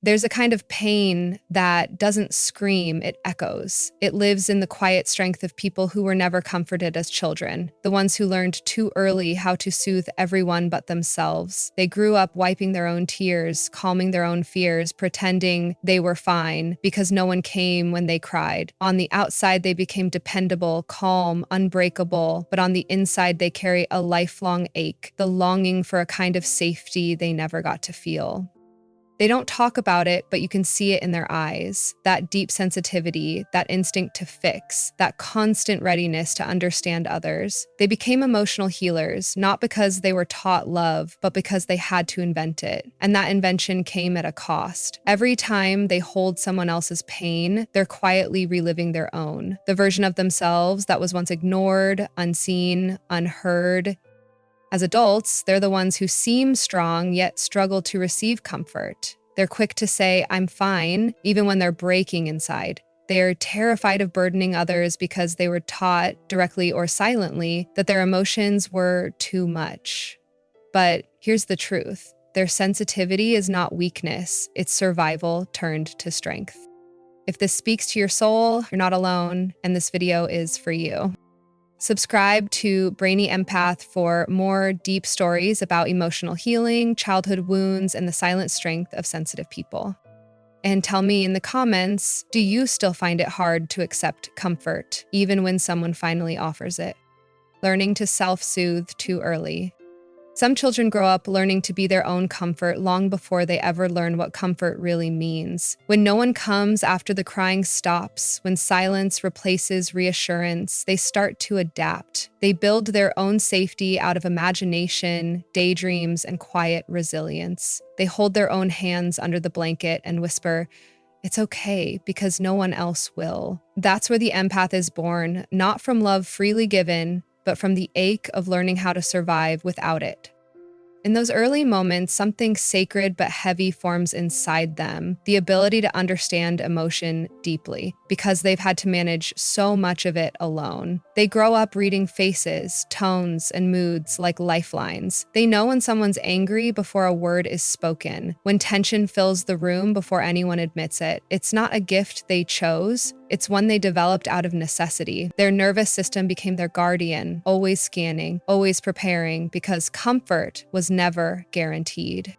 There's a kind of pain that doesn't scream, it echoes. It lives in the quiet strength of people who were never comforted as children, the ones who learned too early how to soothe everyone but themselves. They grew up wiping their own tears, calming their own fears, pretending they were fine because no one came when they cried. On the outside, they became dependable, calm, unbreakable, but on the inside, they carry a lifelong ache, the longing for a kind of safety they never got to feel. They don't talk about it, but you can see it in their eyes. That deep sensitivity, that instinct to fix, that constant readiness to understand others. They became emotional healers, not because they were taught love, but because they had to invent it. And that invention came at a cost. Every time they hold someone else's pain, they're quietly reliving their own. The version of themselves that was once ignored, unseen, unheard. As adults, they're the ones who seem strong yet struggle to receive comfort. They're quick to say, "I'm fine," even when they're breaking inside. They're terrified of burdening others because they were taught, directly or silently, that their emotions were too much. But here's the truth. Their sensitivity is not weakness, it's survival turned to strength. If this speaks to your soul, you're not alone, and this video is for you. Subscribe to Brainy Empath for more deep stories about emotional healing, childhood wounds, and the silent strength of sensitive people. And tell me in the comments, do you still find it hard to accept comfort, even when someone finally offers it? Learning to self-soothe too early. Some children grow up learning to be their own comfort long before they ever learn what comfort really means. When no one comes after the crying stops, when silence replaces reassurance, they start to adapt. They build their own safety out of imagination, daydreams, and quiet resilience. They hold their own hands under the blanket and whisper, "It's okay, because no one else will." That's where the empath is born, not from love freely given, but from the ache of learning how to survive without it. In those early moments, something sacred but heavy forms inside them, the ability to understand emotion deeply, because they've had to manage so much of it alone. They grow up reading faces, tones, and moods like lifelines. They know when someone's angry before a word is spoken, when tension fills the room before anyone admits it. It's not a gift they chose, it's one they developed out of necessity. Their nervous system became their guardian, always scanning, always preparing, because comfort was never guaranteed.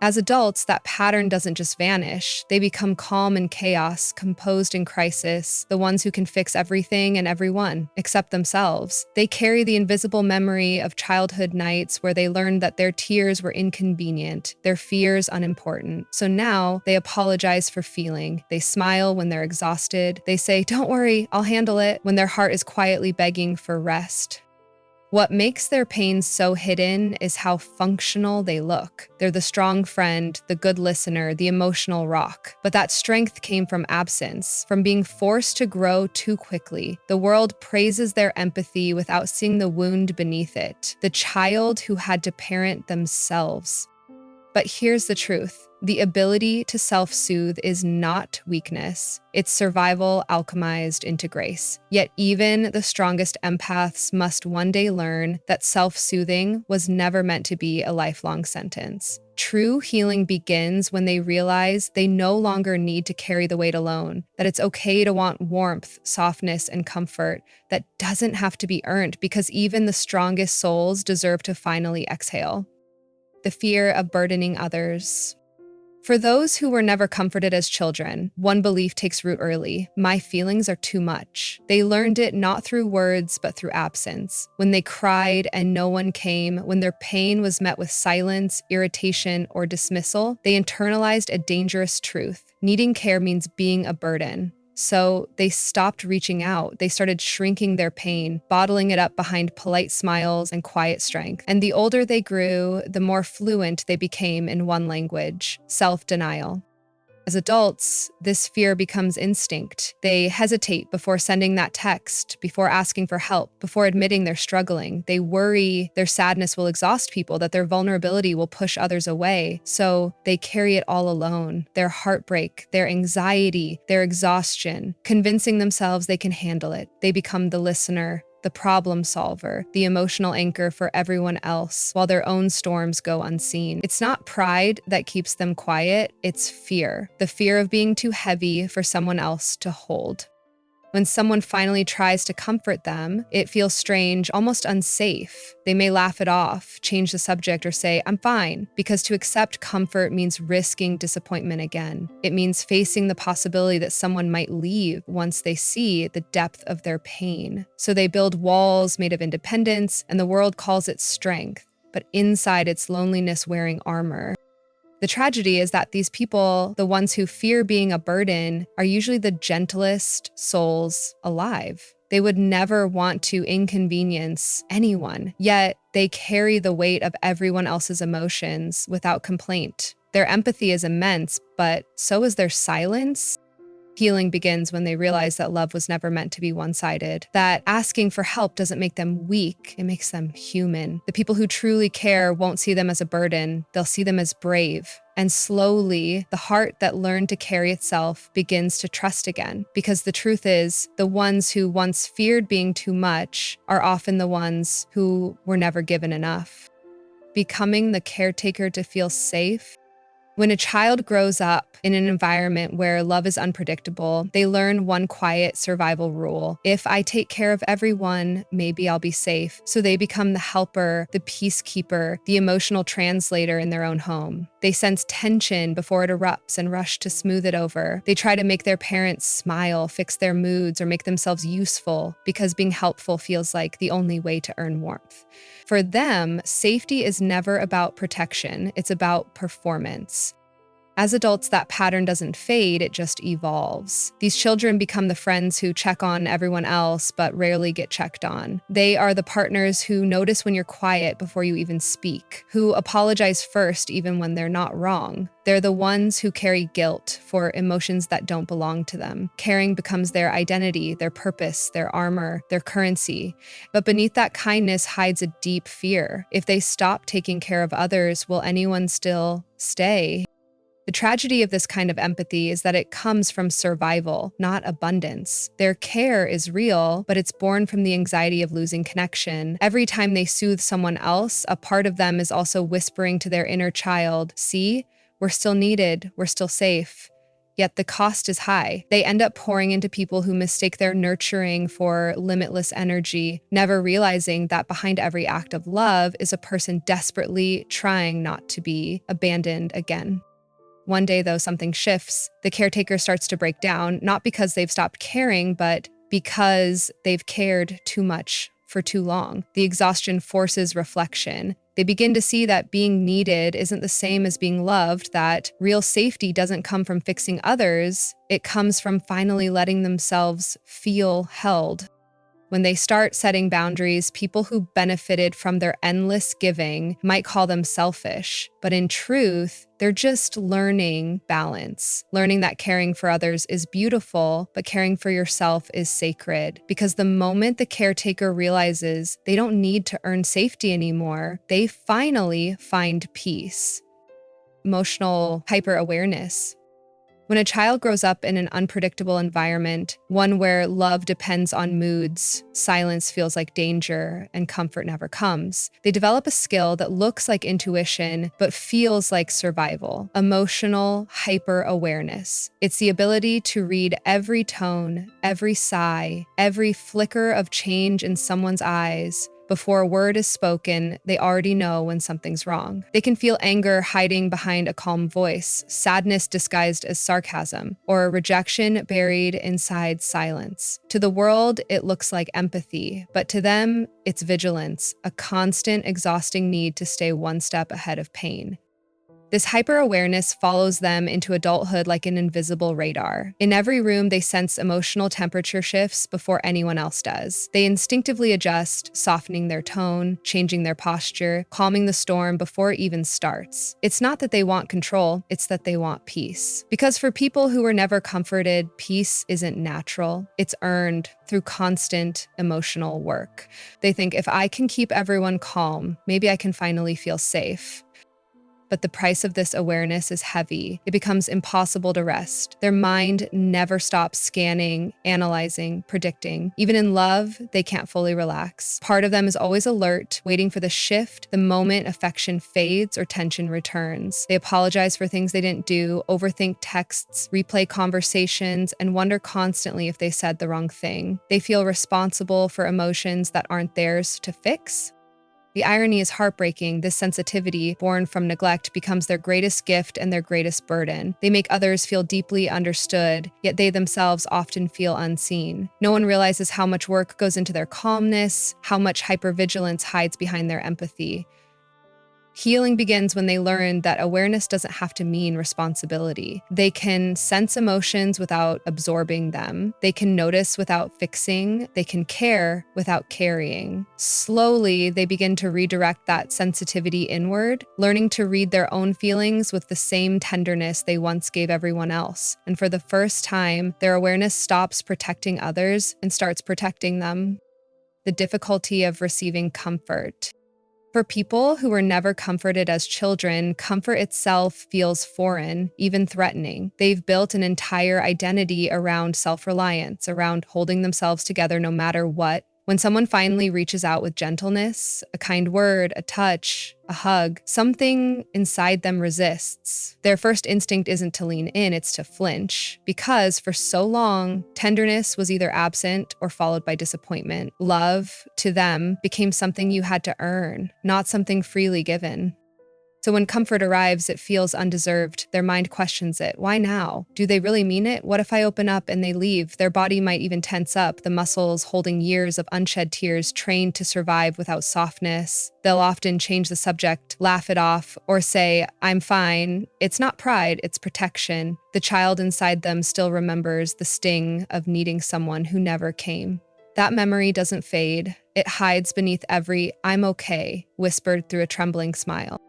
As adults, that pattern doesn't just vanish. They become calm in chaos, composed in crisis, the ones who can fix everything and everyone, except themselves. They carry the invisible memory of childhood nights where they learned that their tears were inconvenient, their fears unimportant. So now they apologize for feeling. They smile when they're exhausted. They say, "Don't worry, I'll handle it," when their heart is quietly begging for rest. What makes their pain so hidden is how functional they look. They're the strong friend, the good listener, the emotional rock. But that strength came from absence, from being forced to grow too quickly. The world praises their empathy without seeing the wound beneath it, the child who had to parent themselves. But here's the truth. The ability to self-soothe is not weakness. It's survival alchemized into grace. Yet even the strongest empaths must one day learn that self-soothing was never meant to be a lifelong sentence. True healing begins when they realize they no longer need to carry the weight alone, that it's okay to want warmth, softness, and comfort that doesn't have to be earned, because even the strongest souls deserve to finally exhale. The fear of burdening others. For those who were never comforted as children, one belief takes root early: my feelings are too much. They learned it not through words, but through absence. When they cried and no one came, when their pain was met with silence, irritation, or dismissal, they internalized a dangerous truth. Needing care means being a burden. So they stopped reaching out. They started shrinking their pain, bottling it up behind polite smiles and quiet strength. And the older they grew, the more fluent they became in one language: self-denial. As adults, this fear becomes instinct. They hesitate before sending that text, before asking for help, before admitting they're struggling. They worry their sadness will exhaust people, that their vulnerability will push others away. So they carry it all alone. Their heartbreak, their anxiety, their exhaustion, convincing themselves they can handle it. They become the listener, the problem solver, the emotional anchor for everyone else, while their own storms go unseen. It's not pride that keeps them quiet, it's fear. The fear of being too heavy for someone else to hold. When someone finally tries to comfort them, it feels strange, almost unsafe. They may laugh it off, change the subject, or say, "I'm fine," because to accept comfort means risking disappointment again. It means facing the possibility that someone might leave once they see the depth of their pain. So they build walls made of independence, and the world calls it strength, but inside it's loneliness wearing armor. The tragedy is that these people, the ones who fear being a burden, are usually the gentlest souls alive. They would never want to inconvenience anyone, yet they carry the weight of everyone else's emotions without complaint. Their empathy is immense, but so is their silence. Healing begins when they realize that love was never meant to be one-sided, that asking for help doesn't make them weak, it makes them human. The people who truly care won't see them as a burden, they'll see them as brave. And slowly, the heart that learned to carry itself begins to trust again. Because the truth is, the ones who once feared being too much are often the ones who were never given enough. Becoming the caretaker to feel safe. When a child grows up in an environment where love is unpredictable, they learn one quiet survival rule. If I take care of everyone, maybe I'll be safe. So they become the helper, the peacekeeper, the emotional translator in their own home. They sense tension before it erupts and rush to smooth it over. They try to make their parents smile, fix their moods, or make themselves useful because being helpful feels like the only way to earn warmth. For them, safety is never about protection, it's about performance. As adults, that pattern doesn't fade, it just evolves. These children become the friends who check on everyone else but rarely get checked on. They are the partners who notice when you're quiet before you even speak, who apologize first even when they're not wrong. They're the ones who carry guilt for emotions that don't belong to them. Caring becomes their identity, their purpose, their armor, their currency. But beneath that kindness hides a deep fear. If they stop taking care of others, will anyone still stay? The tragedy of this kind of empathy is that it comes from survival, not abundance. Their care is real, but it's born from the anxiety of losing connection. Every time they soothe someone else, a part of them is also whispering to their inner child, "See, we're still needed, we're still safe." Yet the cost is high. They end up pouring into people who mistake their nurturing for limitless energy, never realizing that behind every act of love is a person desperately trying not to be abandoned again. One day, though, something shifts. The caretaker starts to break down, not because they've stopped caring, but because they've cared too much for too long. The exhaustion forces reflection. They begin to see that being needed isn't the same as being loved, that real safety doesn't come from fixing others, it comes from finally letting themselves feel held. When they start setting boundaries, people who benefited from their endless giving might call them selfish, but in truth, they're just learning balance, learning that caring for others is beautiful, but caring for yourself is sacred. Because the moment the caretaker realizes they don't need to earn safety anymore, they finally find peace. Emotional hyper-awareness. When a child grows up in an unpredictable environment, one where love depends on moods, silence feels like danger, and comfort never comes, they develop a skill that looks like intuition but feels like survival: emotional hyper-awareness. It's the ability to read every tone, every sigh, every flicker of change in someone's eyes. Before a word is spoken, they already know when something's wrong. They can feel anger hiding behind a calm voice, sadness disguised as sarcasm, or rejection buried inside silence. To the world, it looks like empathy, but to them, it's vigilance, a constant, exhausting need to stay one step ahead of pain. This hyper-awareness follows them into adulthood like an invisible radar. In every room, they sense emotional temperature shifts before anyone else does. They instinctively adjust, softening their tone, changing their posture, calming the storm before it even starts. It's not that they want control, it's that they want peace. Because for people who were never comforted, peace isn't natural. It's earned through constant emotional work. They think, if I can keep everyone calm, maybe I can finally feel safe. but the price of this awareness is heavy. It becomes impossible to rest. Their mind never stops scanning, analyzing, predicting. Even in love, they can't fully relax. Part of them is always alert, waiting for the shift, the moment affection fades or tension returns. They apologize for things they didn't do, overthink texts, replay conversations, and wonder constantly if they said the wrong thing. They feel responsible for emotions that aren't theirs to fix. The irony is heartbreaking. This sensitivity, born from neglect, becomes their greatest gift and their greatest burden. They make others feel deeply understood, yet they themselves often feel unseen. No one realizes how much work goes into their calmness, how much hypervigilance hides behind their empathy. Healing begins when they learn that awareness doesn't have to mean responsibility. They can sense emotions without absorbing them. They can notice without fixing. They can care without carrying. Slowly, they begin to redirect that sensitivity inward, learning to read their own feelings with the same tenderness they once gave everyone else. And for the first time, their awareness stops protecting others and starts protecting them. The difficulty of receiving comfort. For people who were never comforted as children, comfort itself feels foreign, even threatening. They've built an entire identity around self-reliance, around holding themselves together no matter what. When someone finally reaches out with gentleness, a kind word, a touch, a hug, something inside them resists. Their first instinct isn't to lean in, it's to flinch. Because for so long, tenderness was either absent or followed by disappointment. Love, to them, became something you had to earn, not something freely given. So when comfort arrives, it feels undeserved. Their mind questions it. Why now? Do they really mean it? What if I open up and they leave? Their body might even tense up, the muscles holding years of unshed tears trained to survive without softness. They'll often change the subject, laugh it off, or say, I'm fine. It's not pride, it's protection. The child inside them still remembers the sting of needing someone who never came. That memory doesn't fade. It hides beneath every I'm okay, whispered through a trembling smile.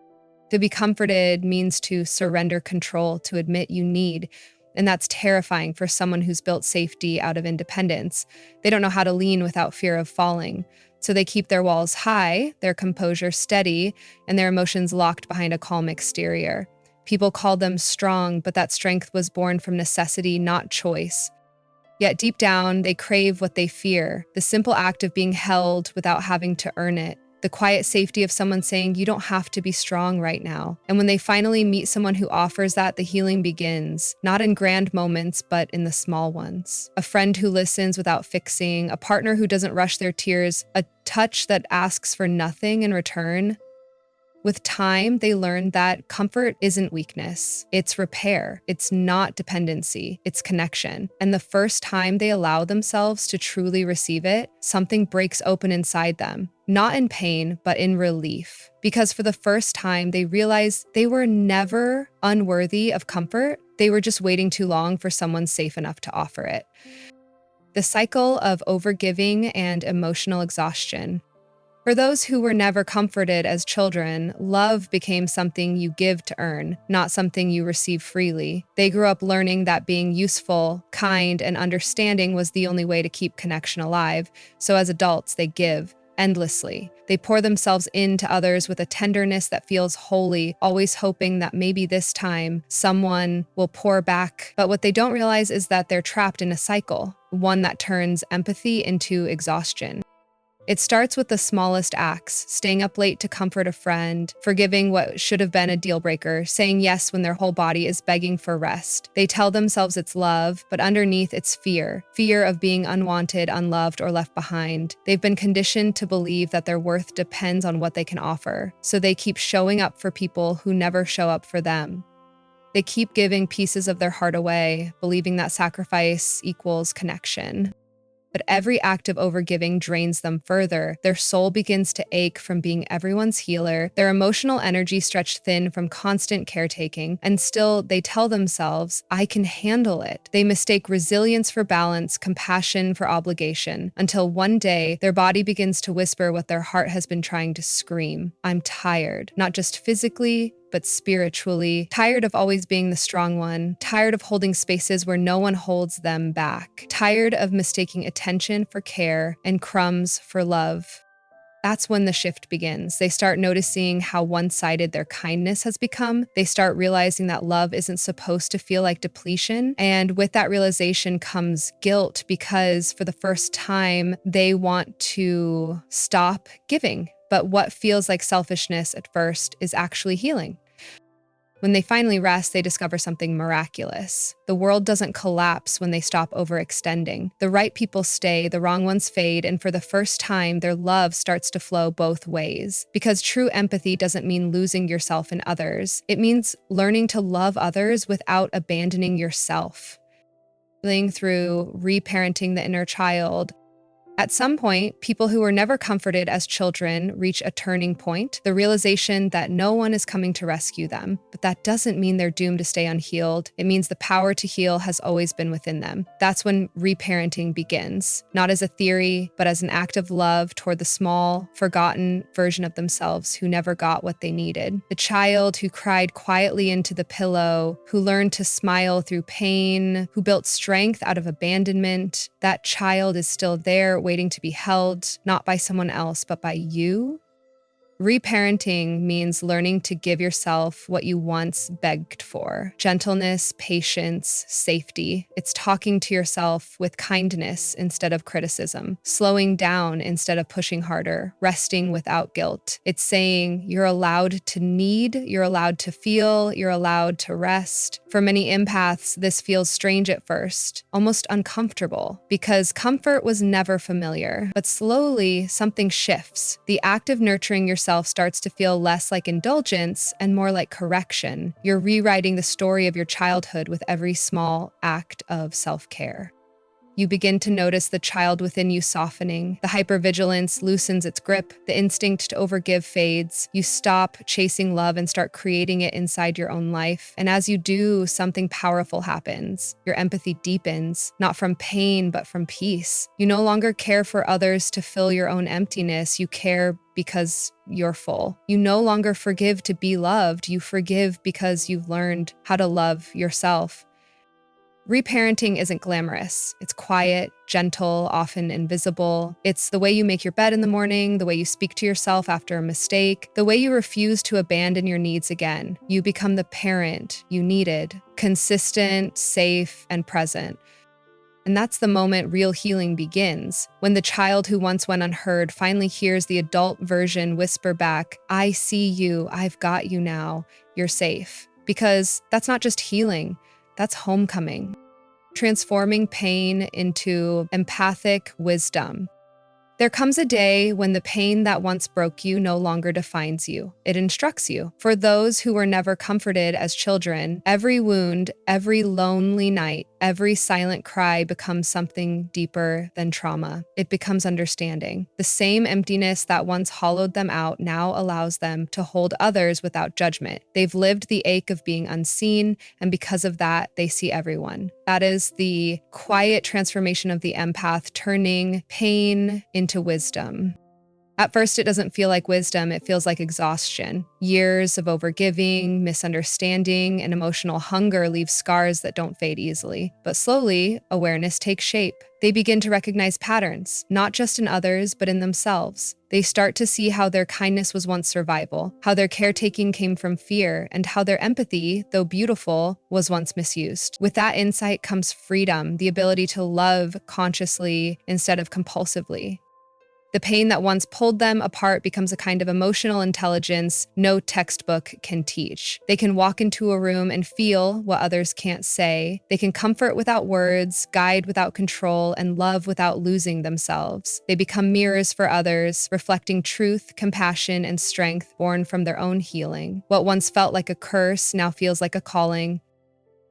To be comforted means to surrender control, to admit you need, and that's terrifying for someone who's built safety out of independence. They don't know how to lean without fear of falling, so they keep their walls high, their composure steady, and their emotions locked behind a calm exterior. People call them strong, but that strength was born from necessity, not choice. Yet deep down, they crave what they fear, the simple act of being held without having to earn it. The quiet safety of someone saying, you don't have to be strong right now. And when they finally meet someone who offers that, the healing begins, not in grand moments, but in the small ones. A friend who listens without fixing, a partner who doesn't rush their tears, a touch that asks for nothing in return. With time, they learn that comfort isn't weakness, it's repair. It's not dependency, it's connection. And the first time they allow themselves to truly receive it, something breaks open inside them, not in pain, but in relief. Because for the first time, they realize they were never unworthy of comfort. They were just waiting too long for someone safe enough to offer it. The cycle of overgiving and emotional exhaustion. For those who were never comforted as children, love became something you give to earn, not something you receive freely. They grew up learning that being useful, kind, and understanding was the only way to keep connection alive. So as adults, they give endlessly. They pour themselves into others with a tenderness that feels holy, always hoping that maybe this time someone will pour back. But what they don't realize is that they're trapped in a cycle, one that turns empathy into exhaustion. It starts with the smallest acts, staying up late to comfort a friend, forgiving what should have been a deal breaker, saying yes when their whole body is begging for rest. They tell themselves it's love, but underneath it's fear of being unwanted, unloved, or left behind. They've been conditioned to believe that their worth depends on what they can offer, so they keep showing up for people who never show up for them. They keep giving pieces of their heart away, believing that sacrifice equals connection. But every act of overgiving drains them further. Their soul begins to ache from being everyone's healer, their emotional energy stretched thin from constant caretaking, and still they tell themselves, I can handle it. They mistake resilience for balance, compassion for obligation, until one day their body begins to whisper what their heart has been trying to scream. I'm tired, not just physically, but spiritually, tired of always being the strong one, tired of holding spaces where no one holds them back, tired of mistaking attention for care and crumbs for love. That's when the shift begins. They start noticing how one-sided their kindness has become. They start realizing that love isn't supposed to feel like depletion. And with that realization comes guilt, because for the first time, they want to stop giving. But what feels like selfishness at first is actually healing. When they finally rest, they discover something miraculous. The world doesn't collapse when they stop overextending. The right people stay, the wrong ones fade, and for the first time, their love starts to flow both ways. Because true empathy doesn't mean losing yourself in others. It means learning to love others without abandoning yourself. Through reparenting the inner child. At some point, people who were never comforted as children reach a turning point, the realization that no one is coming to rescue them. But that doesn't mean they're doomed to stay unhealed. It means the power to heal has always been within them. That's when reparenting begins, not as a theory, but as an act of love toward the small, forgotten version of themselves who never got what they needed. The child who cried quietly into the pillow, who learned to smile through pain, who built strength out of abandonment. That child is still there, waiting to be held, not by someone else, but by you. Reparenting means learning to give yourself what you once begged for: gentleness, patience, safety. It's talking to yourself with kindness instead of criticism, slowing down instead of pushing harder, resting without guilt. It's saying you're allowed to need, you're allowed to feel, you're allowed to rest. For many empaths, this feels strange at first, almost uncomfortable, because comfort was never familiar. But slowly, something shifts. The act of nurturing yourself starts to feel less like indulgence and more like correction. You're rewriting the story of your childhood with every small act of self-care. You begin to notice the child within you softening. The hypervigilance loosens its grip. The instinct to overgive fades. You stop chasing love and start creating it inside your own life. And as you do, something powerful happens. Your empathy deepens, not from pain, but from peace. You no longer care for others to fill your own emptiness. You care because you're full. You no longer forgive to be loved. You forgive because you've learned how to love yourself. Reparenting isn't glamorous. It's quiet, gentle, often invisible. It's the way you make your bed in the morning, the way you speak to yourself after a mistake, the way you refuse to abandon your needs again. You become the parent you needed, consistent, safe, and present. And that's the moment real healing begins, when the child who once went unheard finally hears the adult version whisper back, "I see you, I've got you now, you're safe." Because that's not just healing, that's homecoming. Transforming pain into empathic wisdom. There comes a day when the pain that once broke you no longer defines you. It instructs you. For those who were never comforted as children, every wound, every lonely night, every silent cry becomes something deeper than trauma. It becomes understanding. The same emptiness that once hollowed them out now allows them to hold others without judgment. They've lived the ache of being unseen, and because of that, they see everyone. That is the quiet transformation of the empath, turning pain into wisdom. At first, it doesn't feel like wisdom, it feels like exhaustion. Years of overgiving, misunderstanding, and emotional hunger leave scars that don't fade easily. But slowly, awareness takes shape. They begin to recognize patterns, not just in others, but in themselves. They start to see how their kindness was once survival, how their caretaking came from fear, and how their empathy, though beautiful, was once misused. With that insight comes freedom, the ability to love consciously instead of compulsively. The pain that once pulled them apart becomes a kind of emotional intelligence no textbook can teach. They can walk into a room and feel what others can't say. They can comfort without words, guide without control, and love without losing themselves. They become mirrors for others, reflecting truth, compassion, and strength born from their own healing. What once felt like a curse now feels like a calling.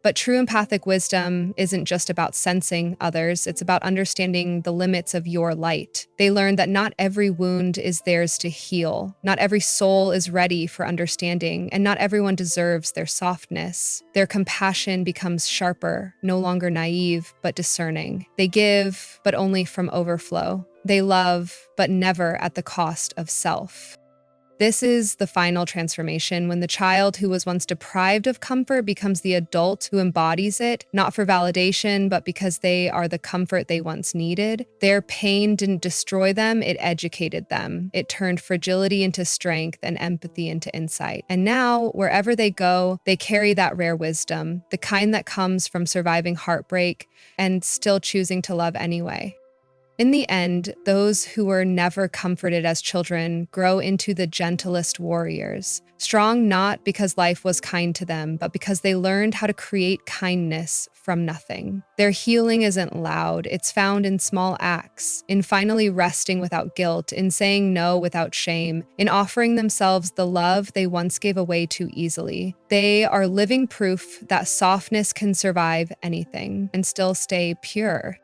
But true empathic wisdom isn't just about sensing others, it's about understanding the limits of your light. They learn that not every wound is theirs to heal, not every soul is ready for understanding, and not everyone deserves their softness. Their compassion becomes sharper, no longer naive, but discerning. They give, but only from overflow. They love, but never at the cost of self. This is the final transformation when the child who was once deprived of comfort becomes the adult who embodies it, not for validation, but because they are the comfort they once needed. Their pain didn't destroy them, it educated them. It turned fragility into strength and empathy into insight. And now, wherever they go, they carry that rare wisdom, the kind that comes from surviving heartbreak and still choosing to love anyway. In the end, those who were never comforted as children grow into the gentlest warriors, strong not because life was kind to them, but because they learned how to create kindness from nothing. Their healing isn't loud, it's found in small acts, in finally resting without guilt, in saying no without shame, in offering themselves the love they once gave away too easily. They are living proof that softness can survive anything and still stay pure.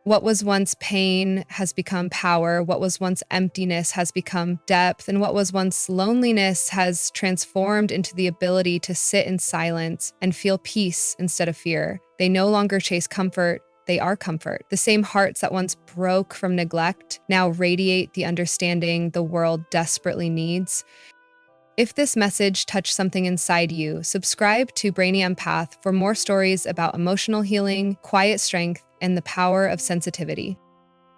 What was once pain has become power, what was once emptiness has become depth, and what was once loneliness has transformed into the ability to sit in silence and feel peace instead of fear. They no longer chase comfort, they are comfort. The same hearts that once broke from neglect now radiate the understanding the world desperately needs. If this message touched something inside you, subscribe to Brainy Empath for more stories about emotional healing, quiet strength, and the power of sensitivity.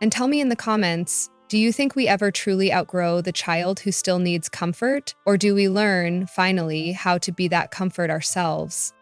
And tell me in the comments, do you think we ever truly outgrow the child who still needs comfort? Or do we learn, finally, how to be that comfort ourselves?